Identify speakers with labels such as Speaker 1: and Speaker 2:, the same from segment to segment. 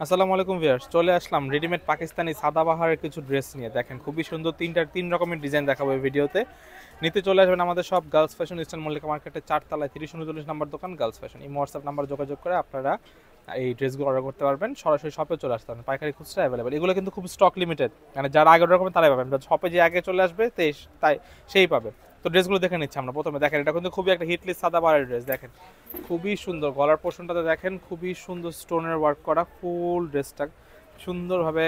Speaker 1: আসসালামু আলাইকুম ভিউয়ার্স, চলে আসলাম রেডিমেড পাকিস্তানি সাদাবাহারের কিছু ড্রেস নিয়ে। দেখেন খুবই সুন্দর তিন রকমের ডিজাইন দেখাবো এই ভিডিওতে। নিতে চলে আসবেন আমাদের সব গার্লস ফ্যাশন ইস্টার্ন মল্লিকা মার্কেটের 4 তলায় 3039 নাম্বার দোকান গার্লস ফ্যাশন। এই হোয়াটসঅ্যাপ নাম্বার যোগাযোগ করে আপনারা এই ড্রেসগুলো অর্ডার করতে পারবেন। সরাসরি শপে চলে আসতে পারেন, পাইকারি খুচরা অ্যাভেলেবেল। এগুলো কিন্তু খুব স্টক লিমিটেড, মানে যারা আগে অর্ডার করবেন তারাই পাবেন, শপে যে আগে চলে আসবে তাই সেই পাবে। তো ড্রেসগুলো দেখে নিচ্ছি আমরা। প্রথমে দেখেন, এটা কিন্তু খুবই একটা হিটলিস্ট সাদাবাহারের ড্রেস। দেখেন খুবই সুন্দর, গলার পোর্শনটাতে দেখেন খুবই সুন্দর স্টোনের ওয়ার্ক করা, ফুল ড্রেসটা সুন্দরভাবে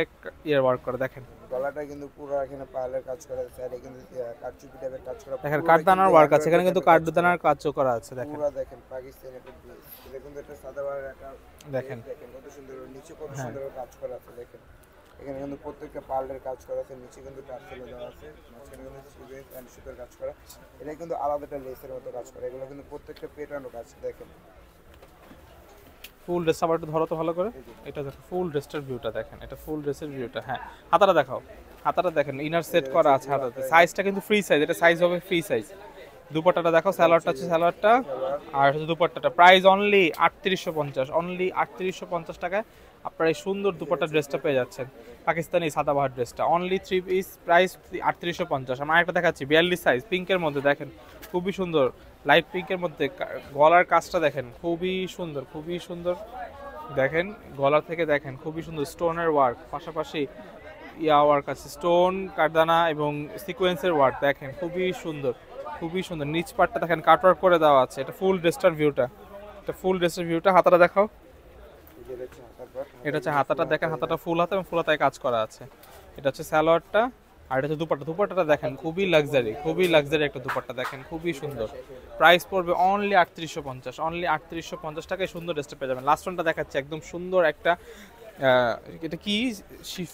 Speaker 1: ইয়ে ওয়ার্ক করা। দেখেন
Speaker 2: গলাটা কিন্তু পুরো এখানে পার্লের কাজ করা আছে, আর কিন্তু কারচুপি টাইপের কাজ করা,
Speaker 1: দেখেন
Speaker 2: পুরোটা কিন্তু
Speaker 1: কাঠদানার ওয়ার্ক আছে,
Speaker 2: এমব্রয়ডারি
Speaker 1: এখানে কিন্তু
Speaker 2: টাইপের কাজ করা।
Speaker 1: কাঠদানার কাজও করা আছে। দেখেন
Speaker 2: পুরো দেখেন পাকিস্তানি একটা ড্রেস, এটা কিন্তু একটা সাদাবাহার একটা
Speaker 1: দেখেন
Speaker 2: ড্রেস। দেখেন কত সুন্দর, নিচে কত
Speaker 1: হ্যাঁ,
Speaker 2: সুন্দর কাজ করা আছে। দেখেন এখানে কিন্তু প্রত্যেকটা পার্লের কাজ করা আছে, নিচে কিন্তু টার্সেল দেওয়া আছে, মাঝখানে কিন্তু সিকোয়েন্স এন্ড সুতার কাজ করা। এটা কিন্তু আলাদা একটা লেসের মতো কাজ করা, এগুলো কিন্তু প্রত্যেকটা পেটানো কাজ। দেখেন
Speaker 1: ফুল ড্রেস আবার একটু ধরো তো ভালো করে।
Speaker 2: এই যে
Speaker 1: এটা দেখো ফুল ড্রেসটার ভিউটা, দেখেন এটা ফুল ড্রেসের ভিউটা। হ্যাঁ, হাতাটা দেখাও। হাতাটা দেখেন ইনার সেট
Speaker 2: এটা
Speaker 1: করা
Speaker 2: হচ্ছে
Speaker 1: আছে
Speaker 2: ফুল
Speaker 1: হাতাতে।
Speaker 2: হাতা,
Speaker 1: সাইজটা কিন্তু ফ্রি সাইজ, এটা সাইজ হবে ফ্রি সাইজ। দুপাট্টাটা দেখো, স্যালোয়ারটা হচ্ছে স্যালোয়ারটা,
Speaker 2: সালোয়ার।
Speaker 1: আর হচ্ছে দুপাট্টাটা। প্রাইস অনলি 3850, অনলি 3850 টাকায় আপনারা এই সুন্দর দুপাট্টা ড্রেসটা পেয়ে যাচ্ছেন। পাকিস্তানি সাদাবাহার ড্রেসটা অনলি 3 পিস, প্রাইস 3850। আমি আরেকটা দেখাচ্ছি 42 সাইজ, পিঙ্কের মধ্যে। দেখেন খুবই সুন্দর, লাইট পিঙ্কের মধ্যে। গলার কাজটা দেখেন খুবই সুন্দর, খুবই সুন্দর। দেখেন গলা থেকে দেখেন খুবই সুন্দর স্টোনের ওয়ার্ক, পাশাপাশি ইয়া ওয়ার্ক আছে, স্টোন কাঠদানা এবং সিকোয়েন্সের ওয়ার্ক। দেখেন খুবই সুন্দর, খুবই সুন্দর। নিচ পাটটা দেখেন কাটওয়ার্ক করে দেওয়া আছে। এটা ফুল ড্রেসটার ভিউটা, এটা ফুল ড্রেসের ভিউটা। হাতাটা দেখাও।
Speaker 2: এই যে দেখছেন হাতার পাট,
Speaker 1: এটা
Speaker 2: হাতার
Speaker 1: হচ্ছে
Speaker 2: কিন্তু ফুল
Speaker 1: হাতাটা,
Speaker 2: হাতা।
Speaker 1: দেখেন হাতাটা ফুল হাতা এবং ফুল হাতায় কাজ করা আছে। এটা হচ্ছে সালোয়ারটা, আর এটা হচ্ছে দুপাট্টা। দুপাট্টাটা দেখেন খুবই লাক্সারি, খুবই লাক্সারি একটা দুপাট্টা। দেখেন খুবই সুন্দর। প্রাইস পড়বে অনলি 3850, অনলি 3850 টাকায় সুন্দর ড্রেসটা পেয়ে যাবেন। লাস্ট ওয়ানটা দেখাচ্ছে একদম সুন্দর একটা এটা কি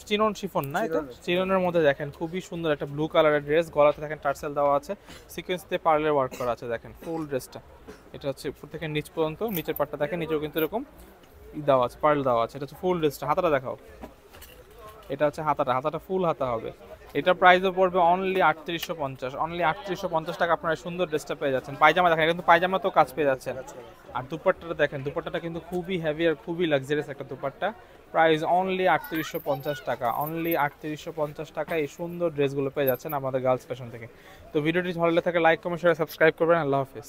Speaker 1: চিনন শিফন না, এটা চিননের মধ্যে। দেখেন খুবই সুন্দর একটা ব্লু কালারের ড্রেস, গলাতে দেখেন টার্সেল দেওয়া আছে, সিকোয়েন্স দিয়ে পার্লের ওয়ার্ক করা আছে। দেখেন ফুল ড্রেসটা, এটা হচ্ছে উপর থেকে নিচ পর্যন্ত। নিচের পাটটা দেখেন, নিচেও কিন্তু এরকম দেওয়া আছে, পার্ল দেওয়া আছে। এটা হচ্ছে ফুল ড্রেসটা। হাতাটা দেখাও। এটা হচ্ছে হাতাটা, হাতাটা ফুল হাতা হবে। এটা প্রাইসও পড়বে অনলি 3850, অনলি 3850 টাকা আপনারা সুন্দর ড্রেসটা পেয়ে যাচ্ছেন। পায়জামা দেখেন, কিন্তু পায়জামাতেও কাজ পেয়ে যাচ্ছেন।
Speaker 2: কাজ করা আছে।
Speaker 1: আর দুপাট্টাটা দেখেন, দুপাট্টাটা কিন্তু খুবই হেভি আর খুবই লাক্সারিয়াস একটা দুপাট্টা। প্রাইস অনলি 3850 টাকা, অনলি 3850 টাকা এই সুন্দর ড্রেসগুলো পেয়ে যাচ্ছেন আমাদের গার্লস ফ্যাশন থেকে। তো ভিডিওটি ভালো লাগে থাকে লাইক কমেন্ট শেয়ার সাবস্ক্রাইব করবেন। আল্লাহ হাফেজ।